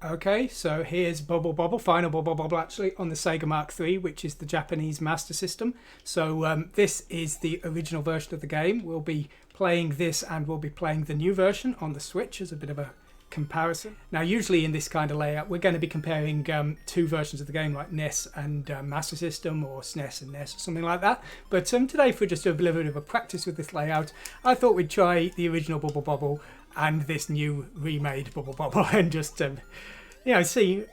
Okay, so here's Bubble Bobble, final Bubble Bobble actually, on the Sega Mark III, which is the Japanese Master System. So this is the original version of the game. We'll be playing this and we'll be playing the new version on the Switch as a bit of a comparison. Now usually in this kind of layout we're going to be comparing two versions of the game, like NES and Master System, or SNES and NES, or something like that. But today, for just a little bit of a practice with this layout, I thought we'd try the original Bubble Bobble and this new remade Bubble Bobble and just you know, see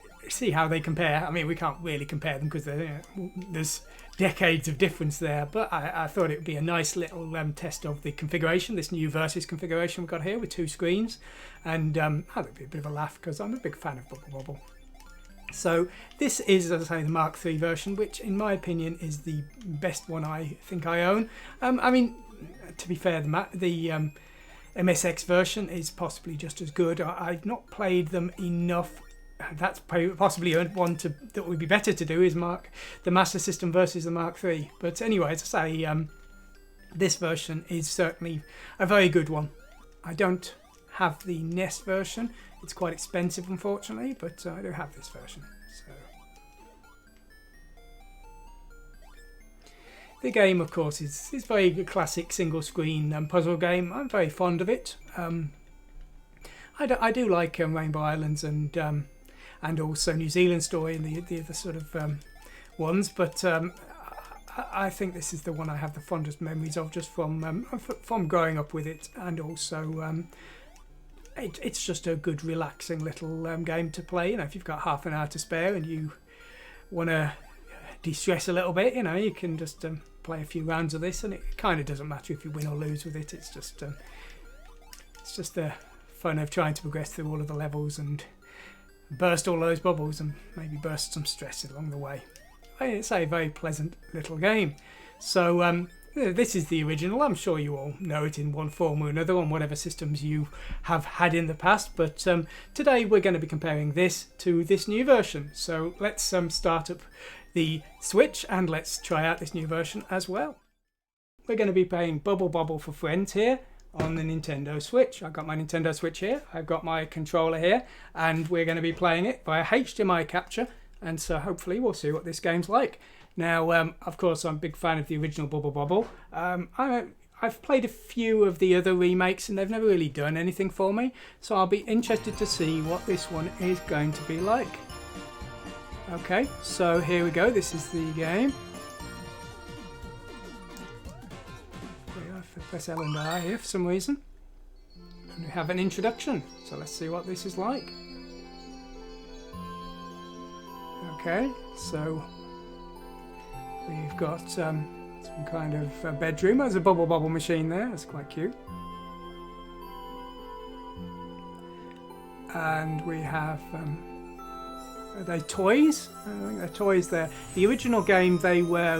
how they compare. I mean, we can't really compare them because there's decades of difference there, but I thought it would be a nice little test of the configuration, this new Versus configuration we've got here with two screens, and I thought it'd be a bit of a laugh because I'm a big fan of Bubble Bobble. So this is, as I say, the Mark III version, which in my opinion is the best one I think I own. I mean, to be fair, the MSX version is possibly just as good. I've not played them enough. That's possibly one that would be better to do, is the Master System versus the Mark III. But anyway, as I say, this version is certainly a very good one. I don't have the NES version. It's quite expensive, unfortunately, but I do have this version. So the game, of course, is very classic single-screen puzzle game. I'm very fond of it. I do like Rainbow Islands and also New Zealand Story and the other sort of ones, but I think this is the one I have the fondest memories of, just from growing up with it, and also it's just a good, relaxing little game to play. You know, if you've got half an hour to spare and you want to de-stress a little bit, you know, you can just play a few rounds of this, and it kind of doesn't matter if you win or lose with it. It's just the fun of trying to progress through all of the levels and burst all those bubbles and maybe burst some stress along the way. It's a very pleasant little game. So this is the original. I'm sure you all know it in one form or another on whatever systems you have had in the past, but today we're going to be comparing this to this new version. So let's start up the Switch and let's try out this new version as well. We're going to be playing Bubble Bobble for Friends here on the Nintendo Switch. I've got my Nintendo Switch here, I've got my controller here, and we're going to be playing it via HDMI capture, and so hopefully we'll see what this game's like. Now, of course, I'm a big fan of the original Bubble Bobble. I've played a few of the other remakes and they've never really done anything for me, so I'll be interested to see what this one is going to be like. Okay, so here we go, this is the game. Press L and R here for some reason, and we have an introduction, so let's see what this is like. Okay, so we've got some kind of bedroom. There's a Bubble Bobble machine there, that's quite cute. And we have are they toys? I think they're toys there. The original game, they were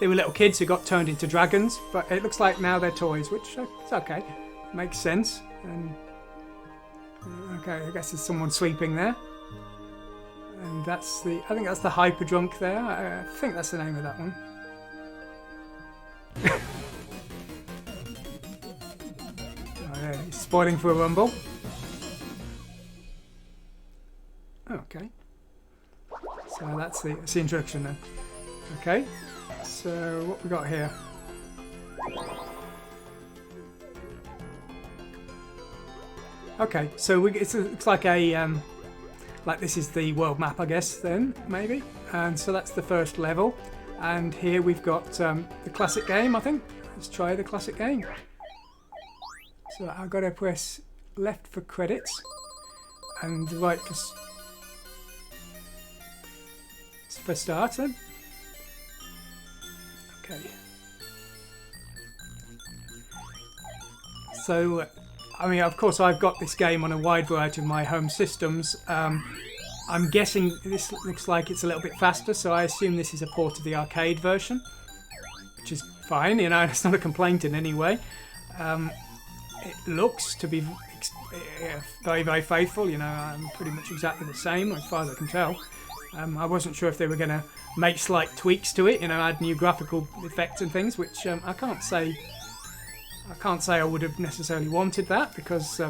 little kids who got turned into dragons, but it looks like now they're toys, which is okay, makes sense. And okay, I guess there's someone sleeping there, and I think that's the Hyper Drunk there. I think that's the name of that one. Oh, yeah, he's spoiling for a rumble. Okay, so that's the introduction then. Okay. So what we got here? Okay, so it looks like like this is the world map, I guess, then maybe. And so that's the first level. And here we've got the classic game, I think. Let's try the classic game. So I've got to press left for credits and right for start then. Okay. So, I mean, of course, I've got this game on a wide variety of my home systems. I'm guessing this looks like it's a little bit faster, so I assume this is a port of the arcade version, which is fine, you know, it's not a complaint in any way. It looks to be very, very faithful, you know, I'm pretty much exactly the same as far as I can tell. I wasn't sure if they were going to make slight tweaks to it, you know, add new graphical effects and things, which I can't say I would have necessarily wanted that, because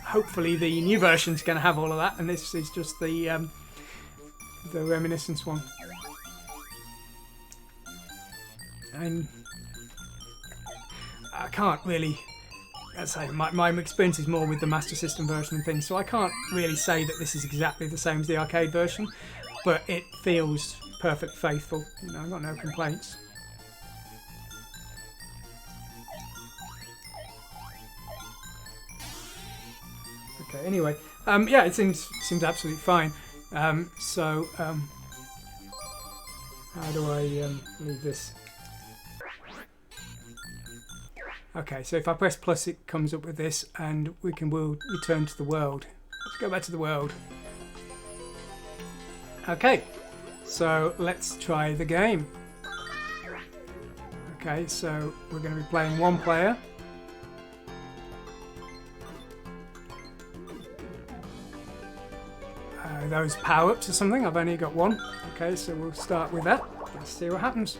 hopefully the new version's going to have all of that, and this is just the reminiscence one. And I can't really, let's say, my experience is more with the Master System version and things, so I can't really say that this is exactly the same as the arcade version, but it feels perfectly faithful. You know, I've got no complaints. Okay, anyway, yeah, it seems absolutely fine. How do I leave this? Okay, so if I press plus, it comes up with this, and we'll return to the world. Let's go back to the world. Okay, so let's try the game. Okay, so we're going to be playing one player. Those power-ups or something, I've only got one. Okay, so we'll start with that. Let's see what happens.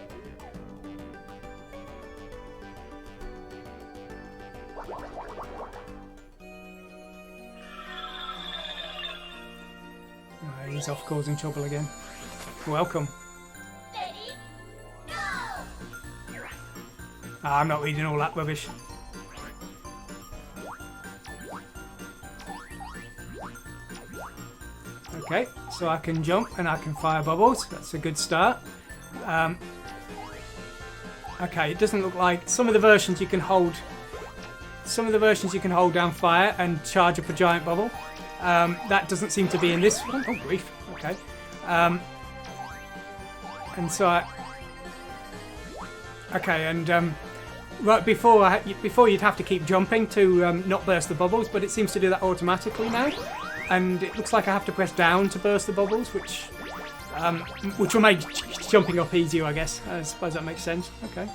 He's off causing trouble again. Welcome. Ready, go! I'm not reading all that rubbish. Okay, so I can jump and I can fire bubbles. That's a good start. Okay, it doesn't look like some of the versions you can hold. Some of the versions you can hold down fire and charge up a giant bubble. That doesn't seem to be in this one. Oh, grief. Okay. And so right before you'd have to keep jumping to not burst the bubbles, but it seems to do that automatically now. And it looks like I have to press down to burst the bubbles, which will make jumping up easier, I guess. I suppose that makes sense. Okay.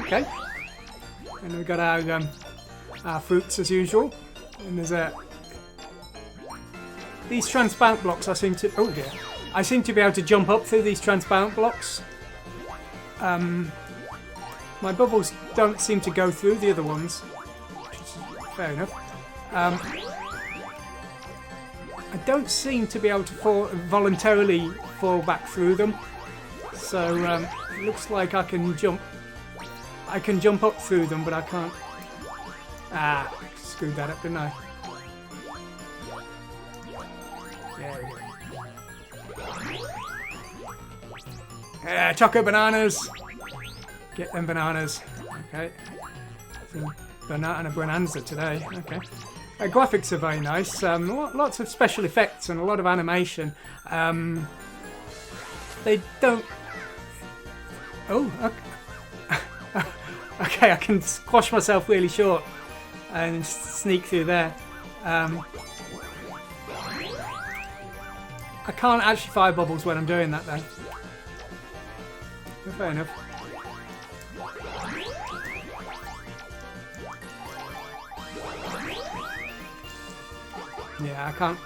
Okay. And we've got our fruits as usual. And there's these transparent blocks. I seem to be able to jump up through these transparent blocks. My bubbles don't seem to go through the other ones, which is fair enough. I don't seem to be able to voluntarily fall back through them, so it looks like I can jump. I can jump up through them, but I can't. Ah, screwed that up, didn't I? There we go. Yeah, chocolate bananas. Get them bananas. Okay. Banana bonanza today. Okay. Graphics are very nice. Lots of special effects and a lot of animation. They don't. Oh. Okay. Okay, I can squash myself really short and sneak through there. I can't actually fire bubbles when I'm doing that though. Fair enough. Yeah, I can't.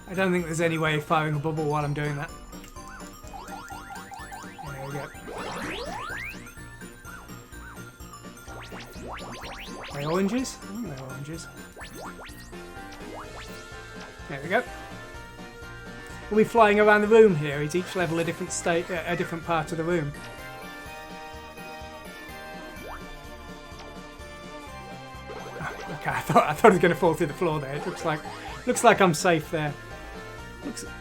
I don't think there's any way of firing a bubble while I'm doing that. There we go. Are they oranges? Oh, they're oranges. There we go. We'll be flying around the room here. Is each level a different state, a different part of the room? Okay, I thought I was going to fall through the floor there. It looks like I'm safe there.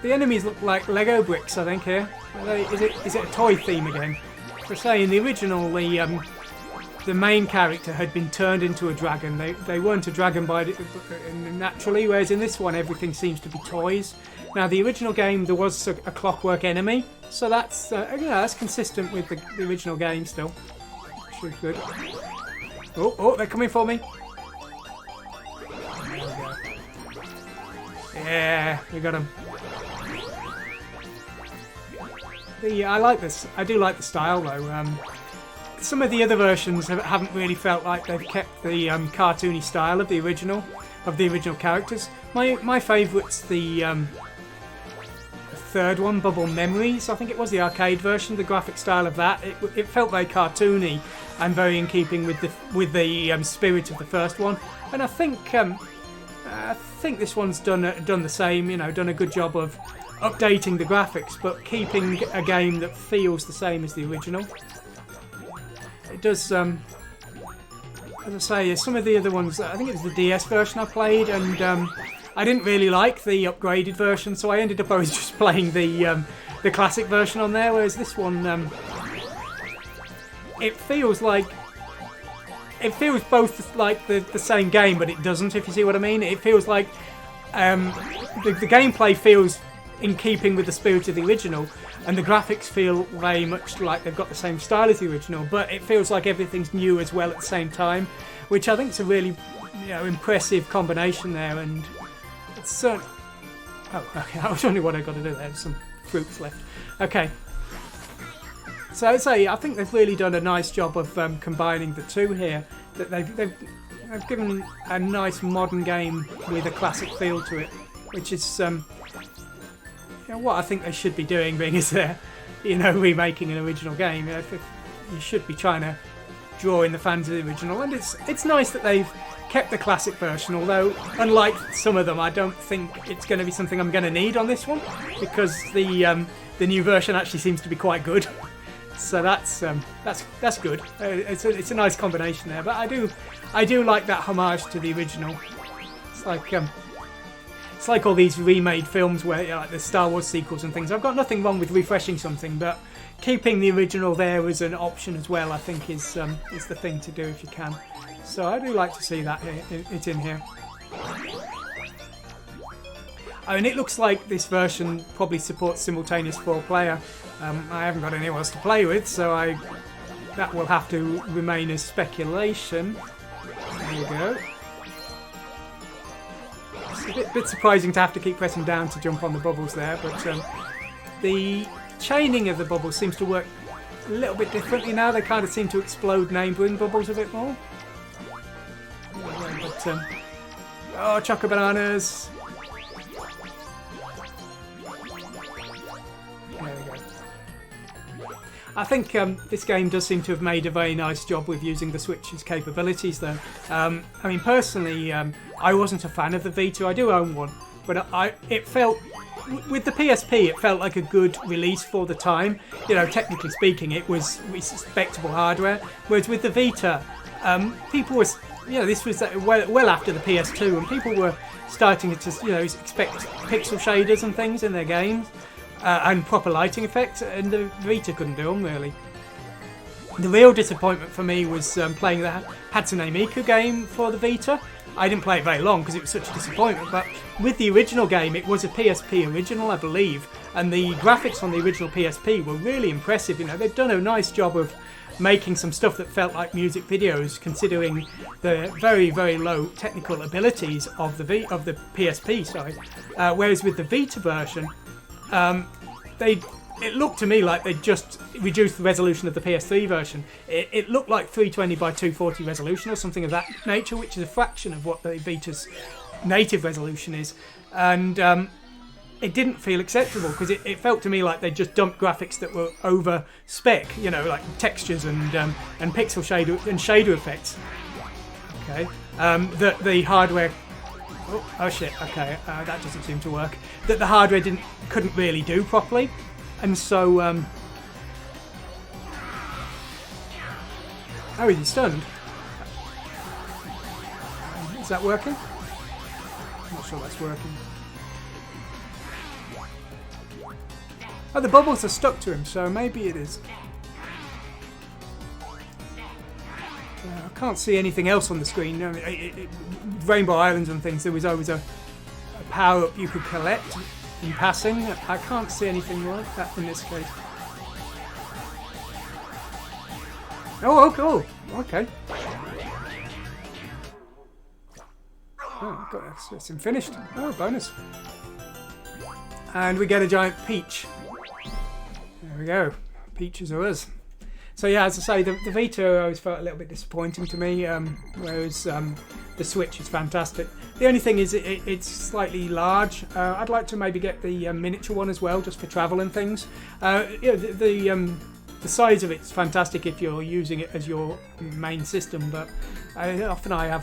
The enemies look like Lego bricks, I think here. Is it a toy theme again? As I say, in the original, the main character had been turned into a dragon. They weren't a dragon naturally, whereas in this one everything seems to be toys. Now the original game there was a clockwork enemy, so that's that's consistent with the original game still. Which is good. Oh, they're coming for me. Yeah, we got him. I like this. I do like the style though. Some of the other versions haven't really felt like they've kept the cartoony style of the original characters. My favourite's the third one, Bubble Memories, I think it was the arcade version. The graphic style of that, it felt very cartoony and very in keeping with the spirit of the first one. And I think this one's done the same. You know, done a good job of updating the graphics, but keeping a game that feels the same as the original. It does. As I say, some of the other ones, I think it was the DS version I played, and I didn't really like the upgraded version, so I ended up always just playing the classic version on there. Whereas this one, it feels both like the same game, but it doesn't. If you see what I mean, it feels like the gameplay feels in keeping with the spirit of the original, and the graphics feel very much like they've got the same style as the original, but it feels like everything's new as well at the same time, which I think is a really, you know, impressive combination there. And it's so. Oh, okay. I was wondering what I got to do there. There's some fruits left. Okay. So I'd say I think they've really done a nice job of combining the two here. That they've given a nice modern game with a classic feel to it, which is what I think they should be doing, being as they're, you know, remaking an original game. You know, you should be trying to draw in the fans of the original, and it's nice that they've kept the classic version. Although, unlike some of them, I don't think it's going to be something I'm going to need on this one, because the new version actually seems to be quite good. So that's good. It's a nice combination there. But I do like that homage to the original. It's like all these remade films where, you know, like the Star Wars sequels and things. I've got nothing wrong with refreshing something, but keeping the original there as an option as well, I think is the thing to do if you can. So I do like to see that it's in here. I mean, it looks like this version probably supports simultaneous 4-player. I haven't got anyone else to play with, so that will have to remain as speculation. There you go. It's a bit surprising to have to keep pressing down to jump on the bubbles there, but the chaining of the bubbles seems to work a little bit differently now. They kind of seem to explode neighbouring bubbles a bit more. But, oh, choco bananas! There we go. I think this game does seem to have made a very nice job with using the Switch's capabilities, though. I mean, personally, I wasn't a fan of the Vita. I do own one, but it felt, with the PSP, it felt like a good release for the time. You know, technically speaking, it was respectable hardware. Whereas with the Vita, people was, you know, this was well after the PS2, and people were starting to, you know, expect pixel shaders and things in their games. And proper lighting effects, and the Vita couldn't do them, really. The real disappointment for me was playing the Hatsune Miku game for the Vita. I didn't play it very long because it was such a disappointment, but with the original game, it was a PSP original, I believe, and the graphics on the original PSP were really impressive. You know, they'd done a nice job of making some stuff that felt like music videos, considering the very, very low technical abilities of the PSP. Sorry. Whereas with the Vita version, it looked to me like they just reduced the resolution of the PS3 version. It looked like 320 by 240 resolution or something of that nature, which is a fraction of what the Vita's native resolution is. And it didn't feel acceptable because it felt to me like they just dumped graphics that were over spec, you know, like textures and pixel shader effects. Okay, that the hardware. Oh shit! Okay, that doesn't seem to work. That the hardware couldn't really do properly, and so. Oh, is he stunned? Is that working? I'm not sure that's working. Oh, the bubbles are stuck to him, so maybe it is. I can't see anything else on the screen. I mean, Rainbow Islands and things, there was always a power-up you could collect in passing. I can't see anything like that in this case. Oh, cool. Okay. Oh, got it. It's finished. Oh, bonus. And we get a giant peach. There we go. Peaches are us. So yeah, as I say, the Vita always felt a little bit disappointing to me, whereas the Switch is fantastic. The only thing is it's slightly large. I'd like to maybe get the miniature one as well, just for travel and things. The size of it's fantastic if you're using it as your main system, but often I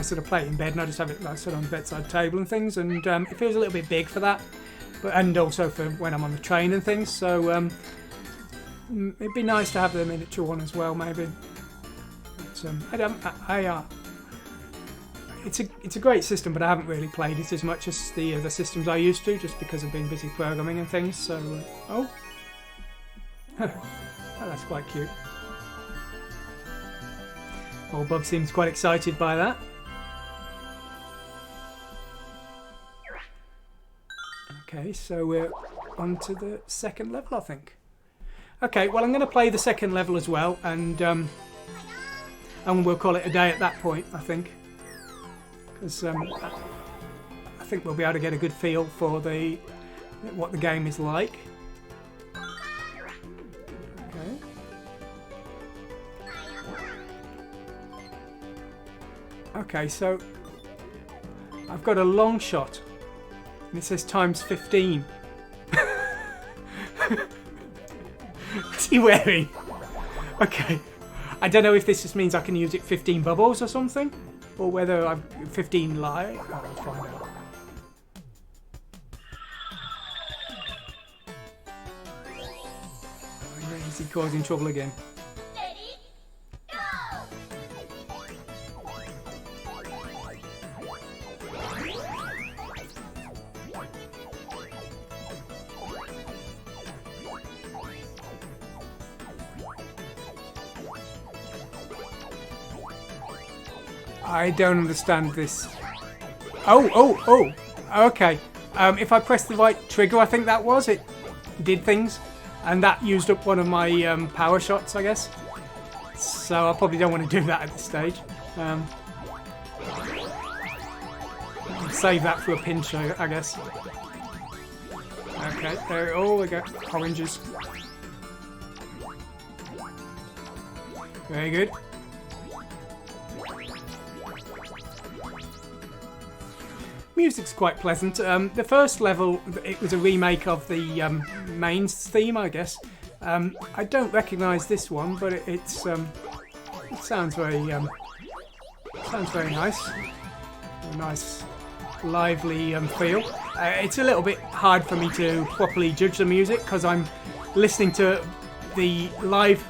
sort of play it in bed and I just have it like sort of on the bedside table and things, and it feels a little bit big for that, and also for when I'm on the train and things. So it'd be nice to have the miniature one as well, maybe. But, it's a great system, but I haven't really played it as much as the systems I used to, just because I've been busy programming and things. So oh, that's quite cute. Old Bob seems quite excited by that. Okay, so we're on to the second level, I think. Okay, well, I'm going to play the second level as well, and we'll call it a day at that point, I think. Because I think we'll be able to get a good feel for what the game is like. Okay. Okay, so I've got a long shot, and it says times 15. What's he wearing? Okay. I don't know if this just means I can use it 15 bubbles or something, or whether I've 15 live. I'll find out. Oh, is he causing trouble again? Ready, go! I don't understand this. Oh! Okay. If I press the right trigger, I think that was it. Did things, and that used up one of my power shots, I guess. So I probably don't want to do that at this stage. Save that for a pinch, I guess. Okay. There. Oh, we go. Oranges. Very good. Music's quite pleasant. The first level, it was a remake of the mains theme, I guess. I don't recognise this one, but it sounds very nice. A nice, lively feel. It's a little bit hard for me to properly judge the music because I'm listening to the live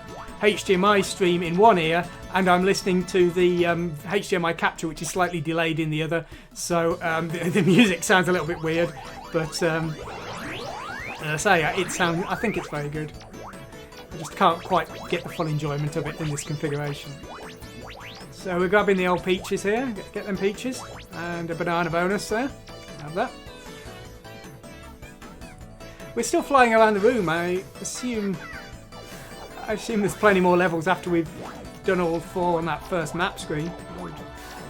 HDMI stream in one ear, and I'm listening to the HDMI capture, which is slightly delayed in the other. So the music sounds a little bit weird, but as I say, I think it's very good. I just can't quite get the full enjoyment of it in this configuration. So we're grabbing the old peaches here. Get them peaches, and a banana bonus there. Have that. We're still flying around the room. I assume there's plenty more levels after we've done all 4 on that first map screen.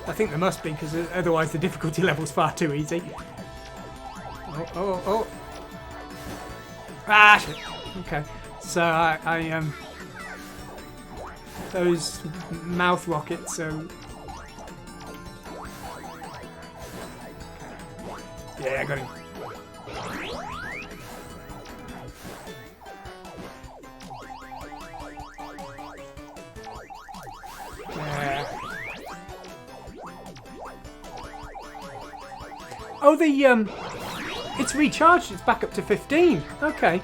I think there must be, because otherwise the difficulty level's far too easy. Oh. Ah, shit. Okay. So I those mouth rockets, so... Yeah, I got him. Oh, it's recharged. It's back up to 15. Okay.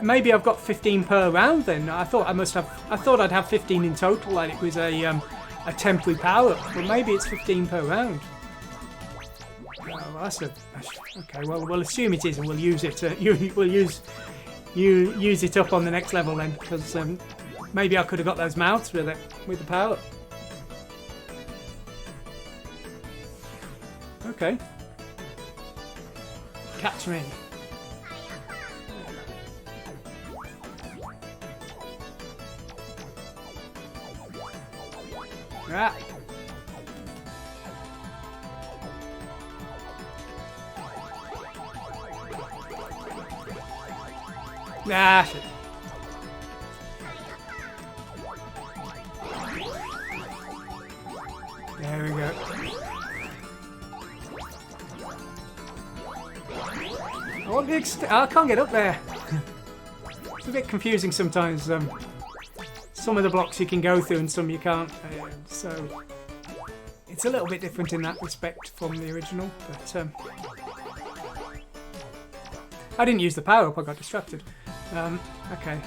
Maybe I've got 15 per round then. I thought I'd have 15 in total, and it was a temporary power up. But maybe it's 15 per round. Oh, okay. Well, we'll assume it is, and we'll use it. We'll use it up on the next level then, because maybe I could have got those mouths with the power up. Okay. Catch me. Ah. Ah, shit. There we go. I can't get up there. It's a bit confusing sometimes. Some of the blocks you can go through and some you can't. So it's a little bit different in that respect from the original. But I didn't use the power up. I got distracted. Okay.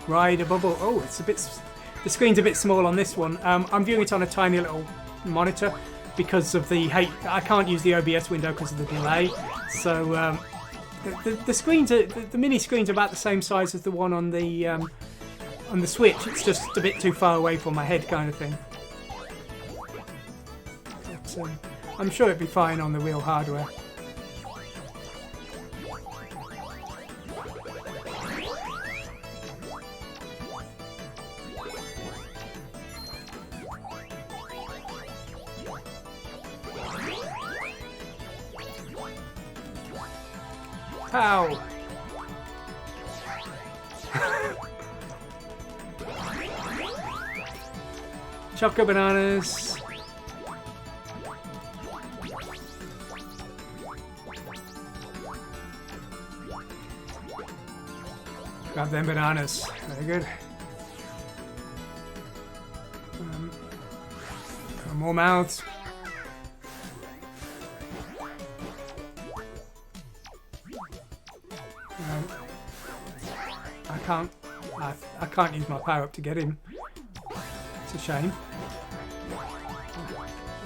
Ride a bubble. Oh, it's a bit. The screen's a bit small on this one. I'm viewing it on a tiny little monitor because of the. I can't use the OBS window because of the delay. So the screens, the mini screen's about the same size as the one on the Switch. It's just a bit too far away from my head, kind of thing. But I'm sure it'd be fine on the real hardware. Ow! Choco bananas. Grab them bananas. Very good. More mouths. I can't use my power up to get him. It's a shame.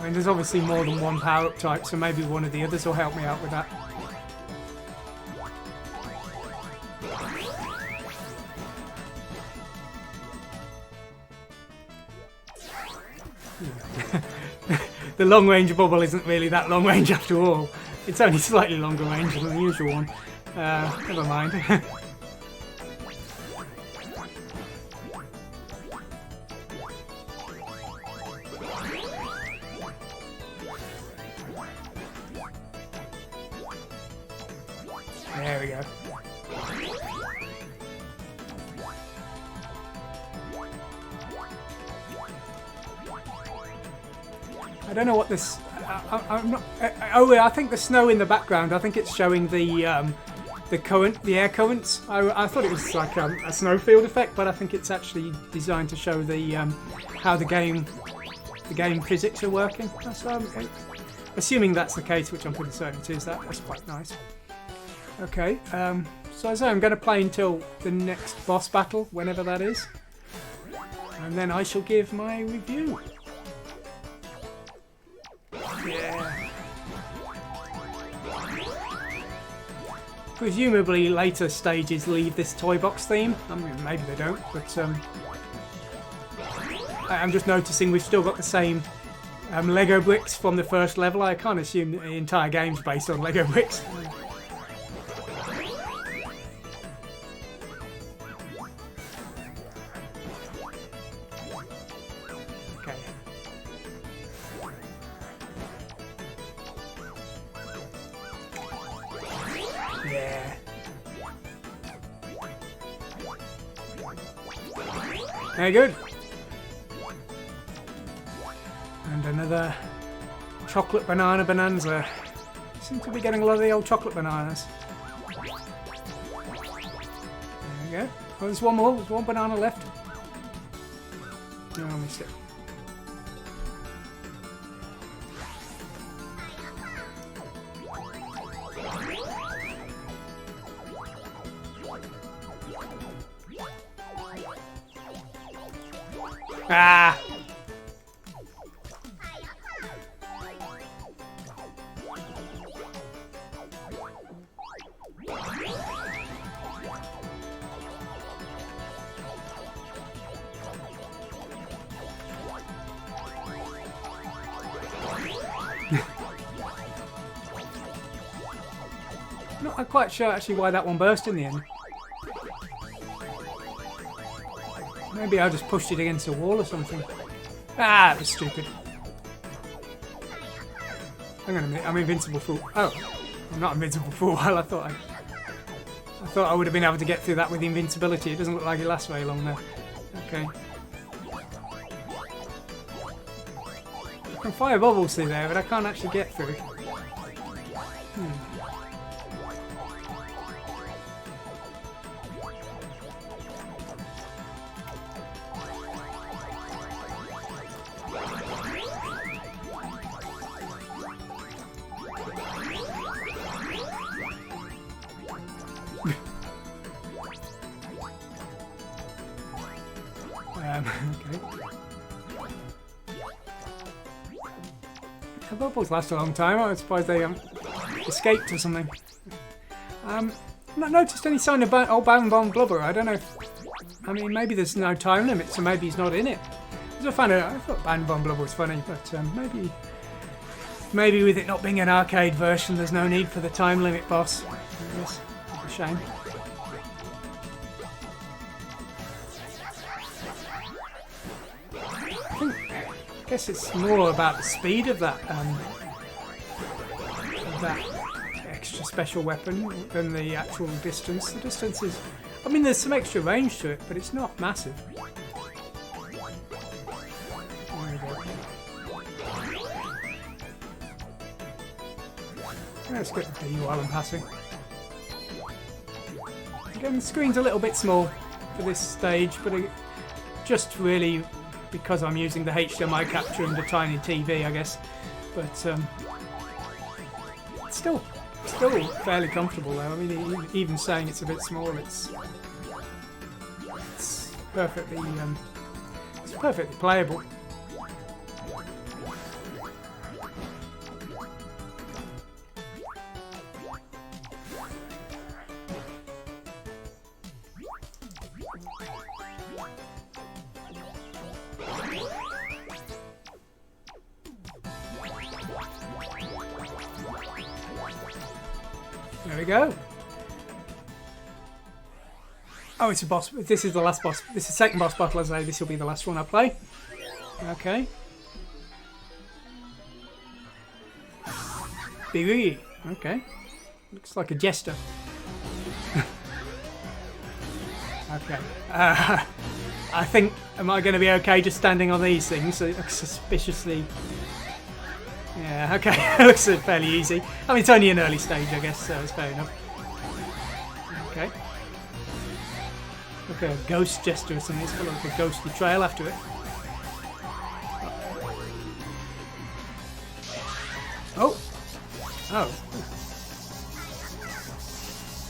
I mean, there's obviously more than one power up type, so maybe one of the others will help me out with that. The long range bubble isn't really that long range after all. It's only slightly longer range than the usual one. Never mind. There we go. I don't know what this. I'm not. I think the snow in the background. I think it's showing the current, the air currents. I thought it was like a snowfield effect, but I think it's actually designed to show the how the game physics are working. So assuming that's the case, which I'm pretty certain it is, that's quite nice. Okay, so as I say, I'm going to play until the next boss battle, whenever that is, and then I shall give my review. Yeah. Presumably later stages leave this toy box theme. I mean, maybe they don't, but I'm just noticing we've still got the same Lego bricks from the first level. I can't assume the entire game's based on Lego bricks. Yeah. Very good. And another chocolate banana bonanza. Seem to be getting a lot of the old chocolate bananas. There we go. Oh, there's one more. There's one banana left. No, I missed it. Ah! Not quite sure actually why that one burst in the end. Maybe I just pushed it against a wall or something. Ah, that was stupid. Hang on a minute, I'm invincible for... Oh, I'm not invincible for a while. I thought I would have been able to get through that with invincibility. It doesn't look like it lasts very long though. Okay. I can fire bubbles through there, but I can't actually get through. Okay. The bubbles last a long time. I was surprised they escaped or something. I've not noticed any sign of old Bam Bam Blubber. I don't know if... I mean, maybe there's no time limit, so maybe he's not in it. I thought Bam Bam Blubber was funny, but maybe with it not being an arcade version, there's no need for the time limit boss. Yes, it's a shame. I guess it's more about the speed of that extra special weapon than the actual distance. The distance is... I mean, there's some extra range to it, but it's not massive. Let's get the D while I'm passing. Again, the screen's a little bit small for this stage, but just really... because I'm using the HDMI capture and the tiny TV, I guess, but it's still fairly comfortable though. I mean, even saying it's a bit small, it's perfectly playable. There we go. Oh, it's a boss. This is the last boss. This is the second boss battle, as I say. This will be the last one I play. Okay. Bee. Okay. Looks like a jester. Okay. I think, am I going to be okay just standing on these things? It looks suspiciously... Yeah, okay. Looks fairly easy. I mean, it's only an early stage, I guess, so it's fair enough. Okay. Look, a ghost jester or something. It's got like a ghostly trail after it. Oh! Oh.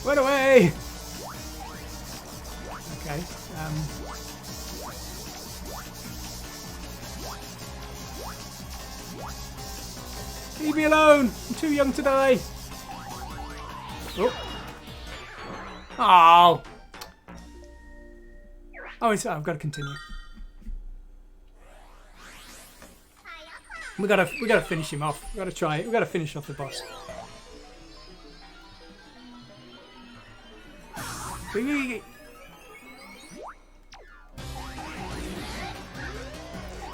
Run away! Okay. Leave me alone! I'm too young to die! Oh! Oh! Oh, I've got to continue. We gotta finish him off. We gotta finish off the boss.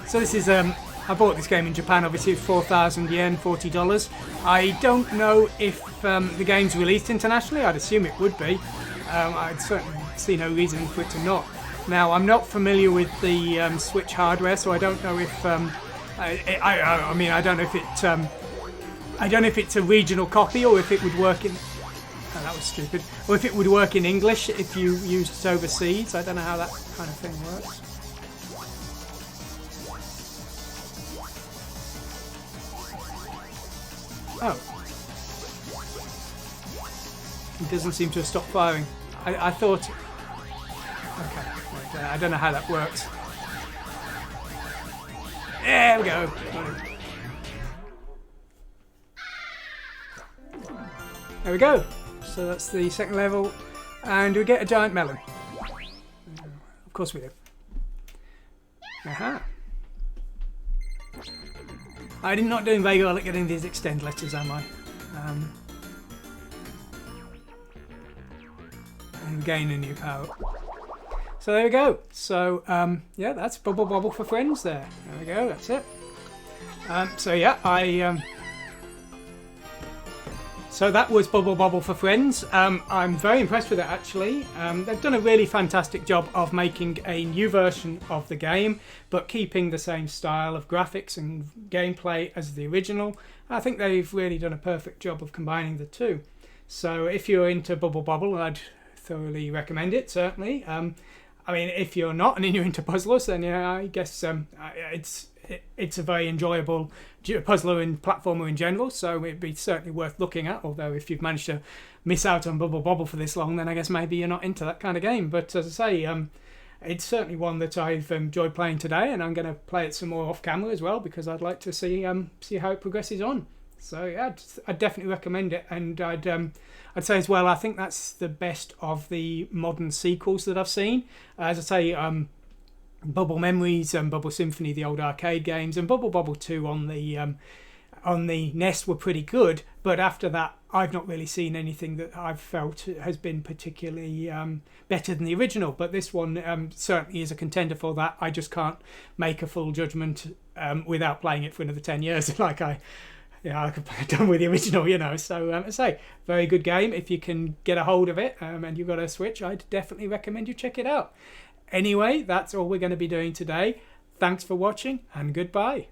So this is I bought this game in Japan, obviously, 4,000 yen, $40. I don't know if the game's released internationally. I'd assume it would be. I'd certainly see no reason for it to not. Now, I'm not familiar with the Switch hardware, so I don't know if I mean, I don't know if it I don't know if it's a regional copy or if it would work in. Oh, that was stupid. Or if it would work in English if you used it overseas. I don't know how that kind of thing works. Oh. It doesn't seem to have stopped firing. I thought... Okay, I don't know how that works. There we go. There we go. So that's the second level. And we get a giant melon. Of course we do. Aha. I'm not doing very well at getting these extend letters, am I? And gain a new power. So there we go. So yeah, that's Bubble Bobble for friends there. There we go, that's it. So yeah, So that was Bubble Bobble for Friends. I'm very impressed with it actually. They've done a really fantastic job of making a new version of the game, but keeping the same style of graphics and gameplay as the original. I think they've really done a perfect job of combining the two. So if you're into Bubble Bobble, I'd thoroughly recommend it, certainly. I mean, if you're not and you're into puzzlers, then yeah, I guess it's a very enjoyable puzzler and platformer in general, so it'd be certainly worth looking at. Although if you've managed to miss out on Bubble Bobble for this long, then I guess maybe you're not into that kind of game. But as I say, it's certainly one that I've enjoyed playing today, and I'm going to play it some more off camera as well, because I'd like to see how it progresses on. So yeah, I'd definitely recommend it, and I'd say as well, I think that's the best of the modern sequels that I've seen. As I say, Bubble Memories and Bubble Symphony, the old arcade games, and Bubble Bobble 2 on the NES were pretty good, but after that I've not really seen anything that I've felt has been particularly better than the original. But this one certainly is a contender for that. I just can't make a full judgment without playing it for another 10 years like I could have done with the original, you know. So I say, very good game. If you can get a hold of it and you've got a Switch, I'd definitely recommend you check it out. Anyway, that's all we're going to be doing today. Thanks for watching, and goodbye.